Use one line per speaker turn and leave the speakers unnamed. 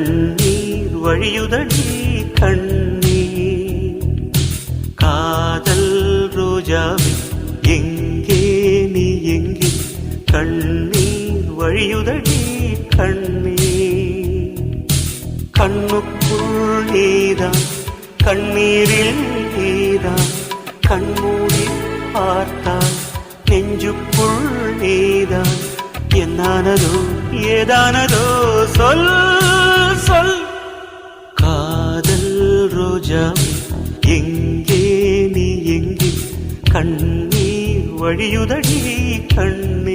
கண்ணீர் வழியுதடி கண்ணீர். காதல் ரோஜாவே எங்கே நீ எங்கே, கண்ணீர் வழியுதடி கண்ணீர். கண்ணுக்குள் நீதான் கண்ணீரில் நீதான், கண்மூடி பார்த்தால் நெஞ்சுக்குள் நீதான். என்னானதோ ஏதானதோ சொல் சொல். காதல் ரோஜாவே எங்கே நீ எங்கே, கண்ணீர் வழியுதடி கண்ணீர்.